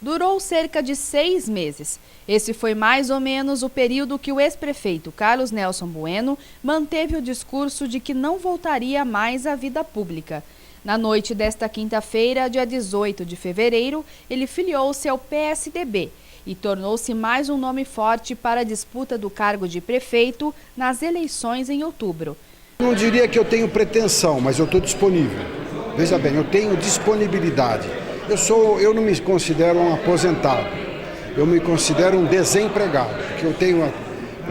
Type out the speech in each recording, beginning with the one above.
durou cerca de 6 meses. Esse foi mais ou menos o período que o ex-prefeito Carlos Nelson Bueno manteve o discurso de que não voltaria mais à vida pública. Na noite desta quinta-feira, dia 18 de fevereiro, ele filiou-se ao PSDB e tornou-se mais um nome forte para a disputa do cargo de prefeito nas eleições em outubro. Não diria que eu tenho pretensão, mas eu estou disponível. Veja bem, eu tenho disponibilidade. Eu não me considero um aposentado, eu me considero um desempregado, porque eu tenho a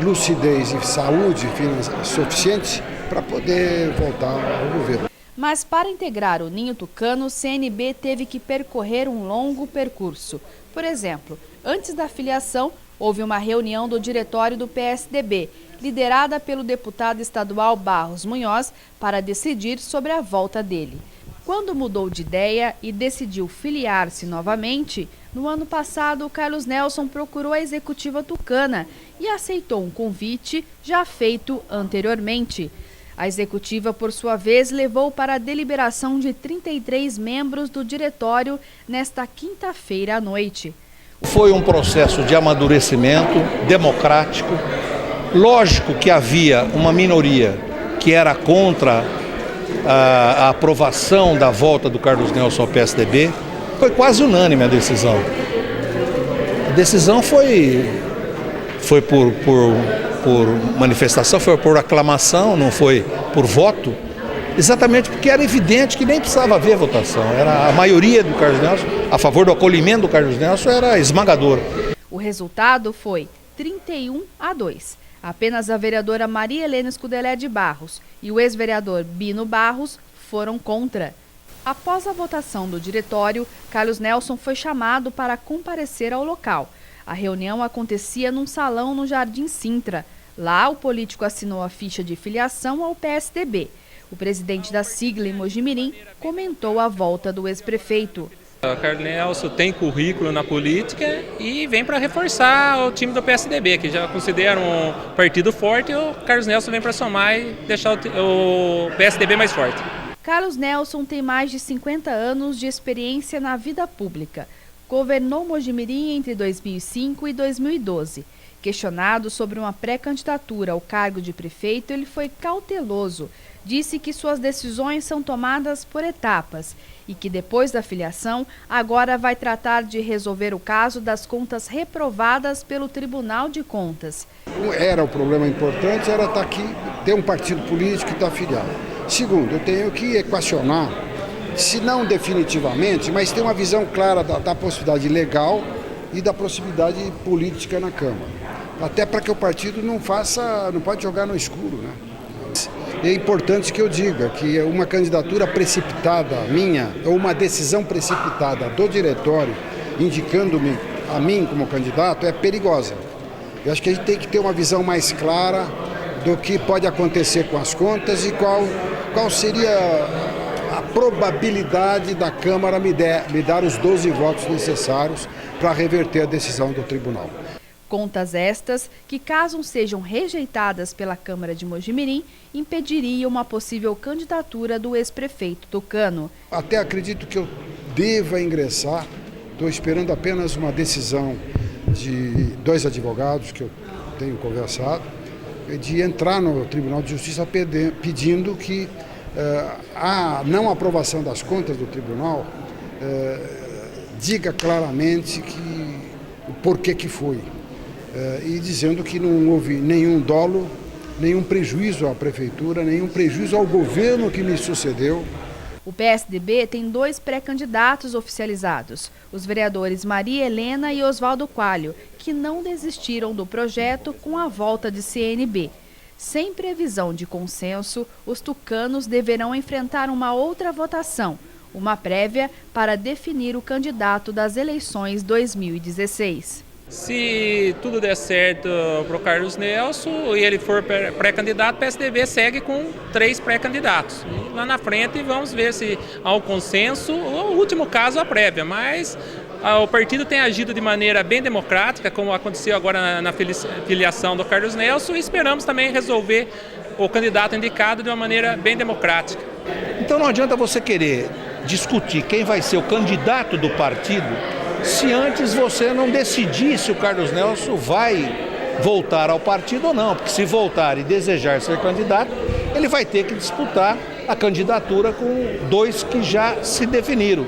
lucidez e saúde financeira suficiente para poder voltar ao governo. Mas para integrar o Ninho Tucano, o CNB teve que percorrer um longo percurso. Por exemplo, antes da filiação, houve uma reunião do diretório do PSDB, liderada pelo deputado estadual Barros Munhoz, para decidir sobre a volta dele. Quando mudou de ideia e decidiu filiar-se novamente, no ano passado, Carlos Nelson procurou a executiva tucana e aceitou um convite já feito anteriormente. A executiva, por sua vez, levou para a deliberação de 33 membros do diretório nesta quinta-feira à noite. Foi um processo de amadurecimento democrático. Lógico que havia uma minoria que era contra a aprovação da volta do Carlos Nelson ao PSDB. Foi quase unânime a decisão. A decisão foi por manifestação, foi por aclamação, não foi por voto, exatamente porque era evidente que nem precisava haver votação. Era a maioria do Carlos Nelson, a favor do acolhimento do Carlos Nelson, era esmagadora. O resultado foi 31-2. Apenas a vereadora Maria Helena Scudelé de Barros e o ex-vereador Bino Barros foram contra. Após a votação do diretório, Carlos Nelson foi chamado para comparecer ao local. A reunião acontecia num salão no Jardim Sintra. Lá, o político assinou a ficha de filiação ao PSDB. O presidente da sigla em Mojimirim comentou a volta do ex-prefeito. O Carlos Nelson tem currículo na política e vem para reforçar o time do PSDB, que já considera um partido forte, e o Carlos Nelson vem para somar e deixar o PSDB mais forte. Carlos Nelson tem mais de 50 anos de experiência na vida pública. Governou Mojimirim entre 2005 e 2012. Questionado sobre uma pré-candidatura ao cargo de prefeito, ele foi cauteloso. Disse que suas decisões são tomadas por etapas e que depois da filiação, agora vai tratar de resolver o caso das contas reprovadas pelo Tribunal de Contas. Era o problema importante, era estar aqui, ter um partido político e estar filiado. Segundo, eu tenho que equacionar, se não definitivamente, mas ter uma visão clara da possibilidade legal e da possibilidade política na Câmara. Até para que o partido não pode jogar no escuro, né? É importante que eu diga que uma candidatura precipitada minha, ou uma decisão precipitada do diretório, indicando-me a mim como candidato, é perigosa. Eu acho que a gente tem que ter uma visão mais clara do que pode acontecer com as contas e qual seria a probabilidade da Câmara me dar os 12 votos necessários para reverter a decisão do tribunal. Contas estas que, caso sejam rejeitadas pela Câmara de Mojimirim, impediriam uma possível candidatura do ex-prefeito tucano. Até acredito que eu deva ingressar, estou esperando apenas uma decisão de 2 advogados que eu tenho conversado, de entrar no Tribunal de Justiça pedindo que a não aprovação das contas do tribunal diga claramente o porquê que foi. E dizendo que não houve nenhum dolo, nenhum prejuízo à prefeitura, nenhum prejuízo ao governo que me sucedeu. O PSDB tem 2 pré-candidatos oficializados, os vereadores Maria Helena e Oswaldo Coalho, que não desistiram do projeto com a volta de CNB. Sem previsão de consenso, os tucanos deverão enfrentar uma outra votação, uma prévia para definir o candidato das eleições 2016. Se tudo der certo para o Carlos Nelson e ele for pré-candidato, o PSDB segue com 3 pré-candidatos. E lá na frente vamos ver se há um consenso, ou no último caso a prévia, mas o partido tem agido de maneira bem democrática, como aconteceu agora na filiação do Carlos Nelson, e esperamos também resolver o candidato indicado de uma maneira bem democrática. Então não adianta você querer discutir quem vai ser o candidato do partido se antes você não decidir se o Carlos Nelson vai voltar ao partido ou não, porque se voltar e desejar ser candidato, ele vai ter que disputar a candidatura com dois que já se definiram.